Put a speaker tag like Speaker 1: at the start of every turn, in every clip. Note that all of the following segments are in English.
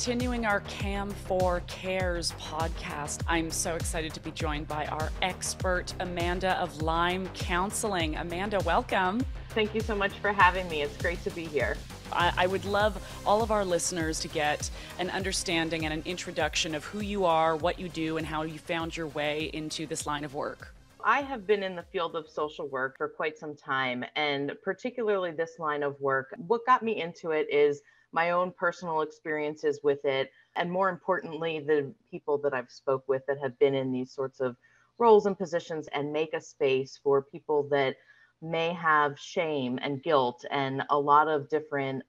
Speaker 1: continuing our CAM4 Cares podcast. I'm so excited to be joined by our expert, Amanda of Lyme Counseling. Amanda, welcome.
Speaker 2: Thank you so much for having me. It's great to be here.
Speaker 1: I would love all of our listeners to get an understanding and an introduction of who you are, what you do, and how you found your way into this line of work.
Speaker 2: I have been in the field of social work for quite some time, and particularly this line of work. What got me into it is my own personal experiences with it, and more importantly, the people that I've spoke with that have been in these sorts of roles and positions and make a space for people that may have shame and guilt and a lot of different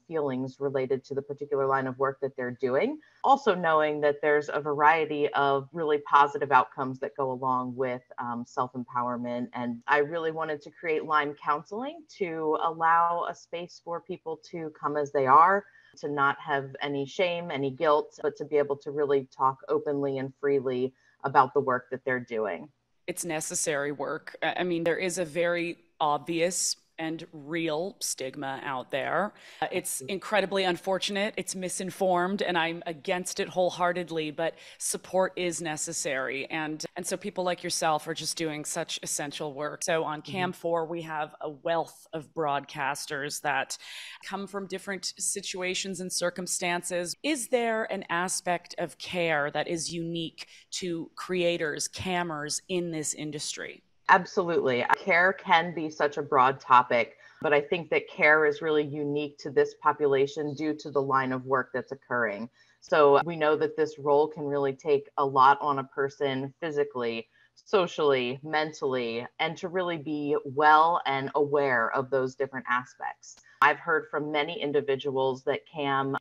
Speaker 2: feelings related to the particular line of work that they're doing. Also knowing that there's a variety of really positive outcomes that go along with self-empowerment. And I really wanted to create Lyme counseling to allow a space for people to come as they are, to not have any shame, any guilt, but to be able to really talk openly and freely about the work that they're doing.
Speaker 1: It's necessary work. I mean, there is a very obvious and real stigma out there. It's incredibly unfortunate. It's misinformed, and I'm against it wholeheartedly, but support is necessary. And so people like yourself are just doing such essential work. So on CAM4, we have a wealth of broadcasters that come from different situations and circumstances. Is there an aspect of care that is unique to creators, cammers in this industry?
Speaker 2: Absolutely. Care can be such a broad topic, but I think that care is really unique to this population due to the line of work that's occurring. So we know that this role can really take a lot on a person physically, socially, mentally, and to really be well and aware of those different aspects. I've heard from many individuals that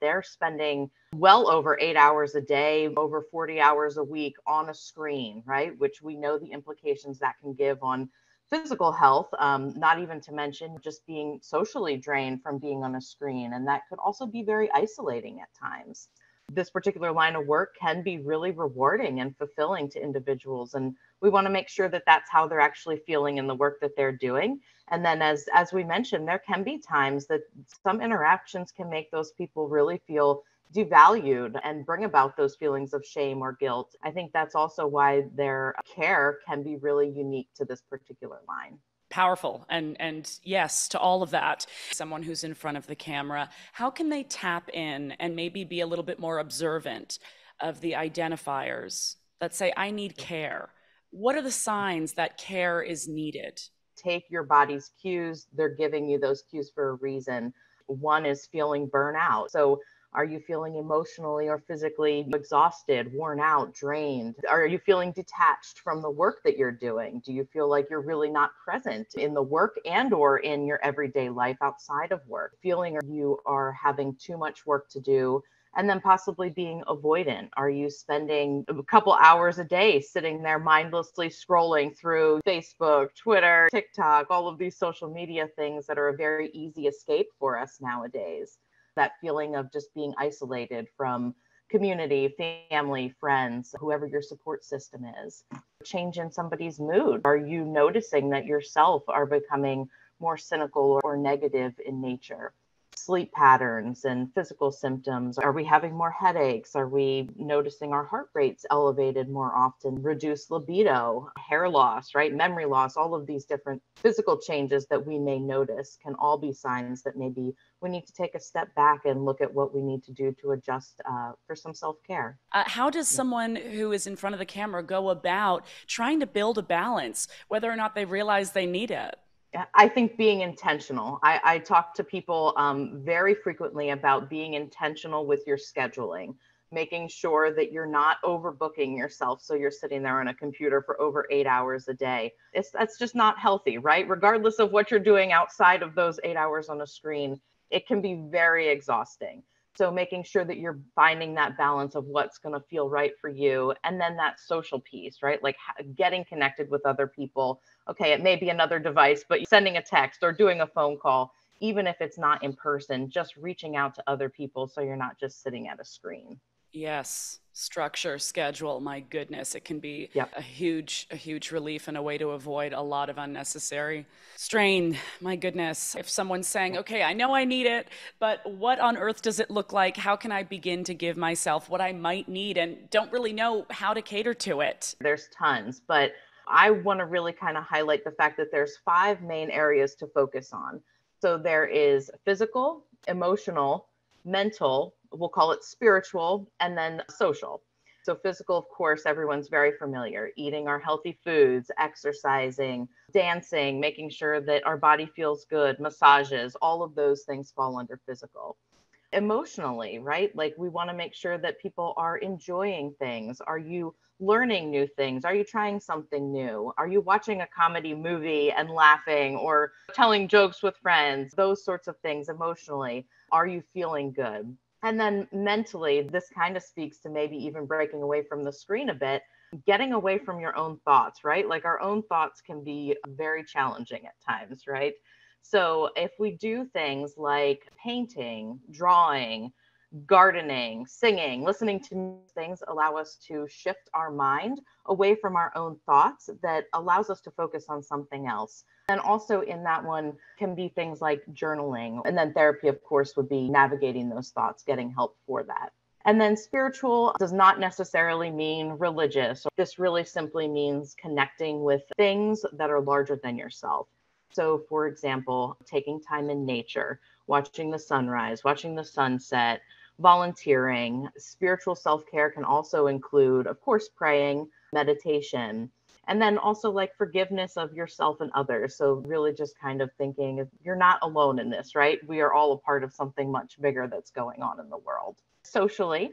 Speaker 2: they're spending well over 8 hours a day, over 40 hours a week on a screen, right? Which we know the implications that can give on physical health, not even to mention just being socially drained from being on a screen. And that could also be very isolating at times. This particular line of work can be really rewarding and fulfilling to individuals. And we want to make sure that that's how they're actually feeling in the work that they're doing. And then as we mentioned, there can be times that some interactions can make those people really feel devalued and bring about those feelings of shame or guilt. I think that's also why their care can be really unique to this particular line.
Speaker 1: Powerful. And yes, to all of that. Someone who's in front of the camera, how can they tap in and maybe be a little bit more observant of the identifiers that say, I need care? What are the signs that care is needed?
Speaker 2: Take your body's cues. They're giving you those cues for a reason. One is feeling burnout. So are you feeling emotionally or physically exhausted, worn out, drained? Are you feeling detached from the work that you're doing? Do you feel like you're really not present in the work and or in your everyday life outside of work? Feeling you are having too much work to do, and then possibly being avoidant. Are you spending a couple hours a day sitting there mindlessly scrolling through Facebook, Twitter, TikTok, all of these social media things that are a very easy escape for us nowadays? That feeling of just being isolated from community, family, friends, whoever your support system is. Change in somebody's mood. Are you noticing that yourself are becoming more cynical or negative in nature? Sleep patterns and physical symptoms. Are we having more headaches? Are we noticing our heart rates elevated more often? Reduced libido, hair loss, right? Memory loss, all of these different physical changes that we may notice can all be signs that maybe we need to take a step back and look at what we need to do to adjust for some self-care.
Speaker 1: How does someone who is in front of the camera go about trying to build a balance, whether or not they realize they need it?
Speaker 2: I think being intentional. I talk to people very frequently about being intentional with your scheduling, making sure that you're not overbooking yourself. So you're sitting there on a computer for over 8 hours a day. That's just not healthy, right? Regardless of what you're doing outside of those 8 hours on a screen, it can be very exhausting. So making sure that you're finding that balance of what's going to feel right for you. And then that social piece, right? Like getting connected with other people. Okay, it may be another device, but sending a text or doing a phone call, even if it's not in person, just reaching out to other people so you're not just sitting at a screen.
Speaker 1: Yes. Structure, schedule, my goodness, it can be
Speaker 2: Yep.
Speaker 1: a huge relief and a way to avoid a lot of unnecessary strain. My goodness. If someone's saying, okay, I know I need it, but what on earth does it look like? How can I begin to give myself what I might need and don't really know how to cater to it?
Speaker 2: There's tons, but I want to really kind of highlight the fact that there's five main areas to focus on. So there is physical, emotional, mental, we'll call it spiritual, and then social. So physical, of course, everyone's very familiar, eating our healthy foods, exercising, dancing, making sure that our body feels good, massages, all of those things fall under physical. Emotionally, right? Like we want to make sure that people are enjoying things. Are you learning new things? Are you trying something new? Are you watching a comedy movie and laughing or telling jokes with friends? Those sorts of things emotionally. Are you feeling good? And then mentally, this kind of speaks to maybe even breaking away from the screen a bit, getting away from your own thoughts, right? Like our own thoughts can be very challenging at times, right? So if we do things like painting, drawing, gardening, singing, listening to things allow us to shift our mind away from our own thoughts that allows us to focus on something else. And also in that one can be things like journaling. And then therapy, of course, would be navigating those thoughts, getting help for that. And then spiritual does not necessarily mean religious. This really simply means connecting with things that are larger than yourself. So, for example, taking time in nature, watching the sunrise, watching the sunset, volunteering. Spiritual self care can also include, of course, praying, meditation, and then also like forgiveness of yourself and others. So, really just kind of thinking you're not alone in this, right? We are all a part of something much bigger that's going on in the world. Socially,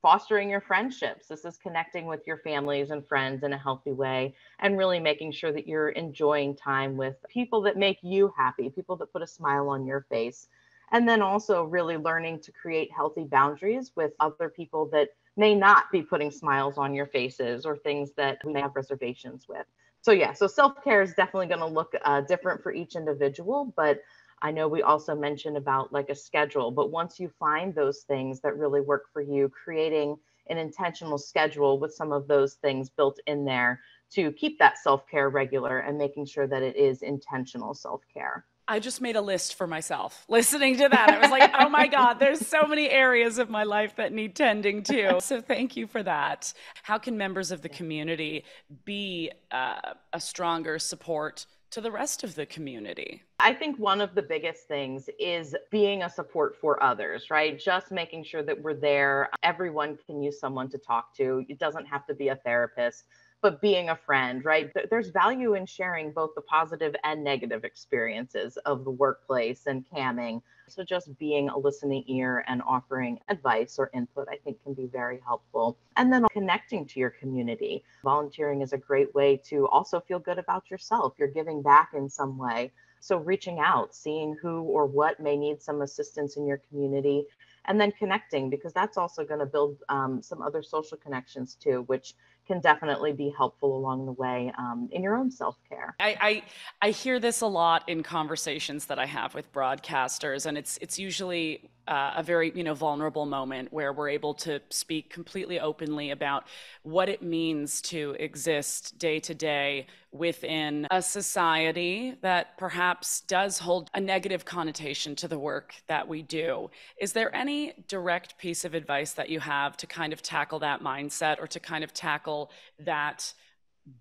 Speaker 2: fostering your friendships. This is connecting with your families and friends in a healthy way and really making sure that you're enjoying time with people that make you happy, people that put a smile on your face. And then also really learning to create healthy boundaries with other people that may not be putting smiles on your faces or things that we may have reservations with. So, yeah, so self care is definitely going to look different for each individual, but I know we also mentioned about like a schedule, but once you find those things that really work for you, creating an intentional schedule with some of those things built in there to keep that self care regular and making sure that it is intentional self care.
Speaker 1: I just made a list for myself. Listening to that, I was like, oh my God, there's so many areas of my life that need tending to. So thank you for that. How can members of the community be a stronger support to the rest of the community?
Speaker 2: I think one of the biggest things is being a support for others, right? Just making sure that we're there. Everyone can use someone to talk to. It doesn't have to be a therapist, but being a friend, right? There's value in sharing both the positive and negative experiences of the workplace and camming. So just being a listening ear and offering advice or input, I think can be very helpful. And then connecting to your community. Volunteering is a great way to also feel good about yourself. You're giving back in some way. So reaching out, seeing who or what may need some assistance in your community, and then connecting, because that's also going to build some other social connections too, which can definitely be helpful along the way in your own self-care.
Speaker 1: I hear this a lot in conversations that I have with broadcasters, and it's usually a very vulnerable moment where we're able to speak completely openly about what it means to exist day to day within a society that perhaps does hold a negative connotation to the work that we do. Is there any direct piece of advice that you have to kind of tackle that mindset or to kind of tackle that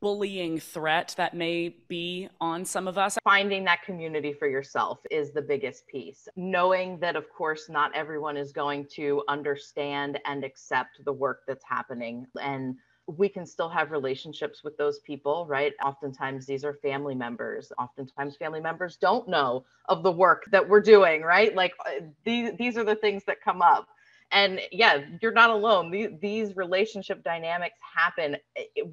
Speaker 1: bullying threat that may be on some of us?
Speaker 2: Finding that community for yourself is the biggest piece. Knowing that, of course, not everyone is going to understand and accept the work that's happening. And we can still have relationships with those people, right? Oftentimes, these are family members. Oftentimes, family members don't know of the work that we're doing, right? Like these are the things that come up. And yeah, you're not alone. These relationship dynamics happen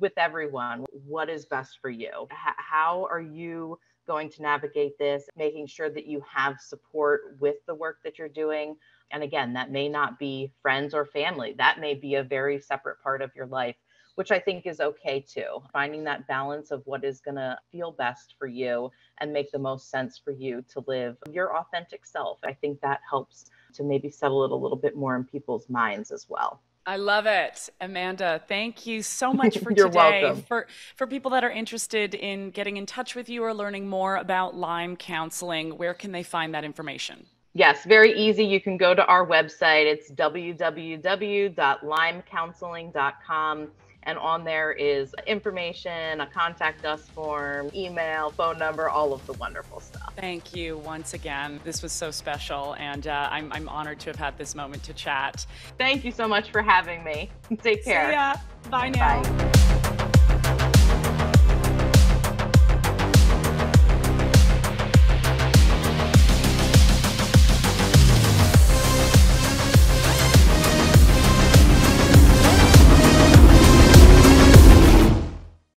Speaker 2: with everyone. What is best for you? How are you going to navigate this? Making sure that you have support with the work that you're doing. And again, that may not be friends or family. That may be a very separate part of your life, which I think is okay too. Finding that balance of what is going to feel best for you and make the most sense for you to live your authentic self. I think that helps to maybe settle it a little bit more in people's minds as well.
Speaker 1: I love it. Amanda, thank you so much for
Speaker 2: You're
Speaker 1: today.
Speaker 2: welcome.
Speaker 1: For people that are interested in getting in touch with you or learning more about Lyme counseling, where can they find that information?
Speaker 2: Yes, very easy. You can go to our website. It's www.lymecounseling.com. And on there is information, a contact us form, email, phone number, all of the wonderful stuff.
Speaker 1: Thank you once again. This was so special, and I'm honored to have had this moment to chat.
Speaker 2: Thank you so much for having me. Take care.
Speaker 1: See ya. Bye now.
Speaker 2: Bye.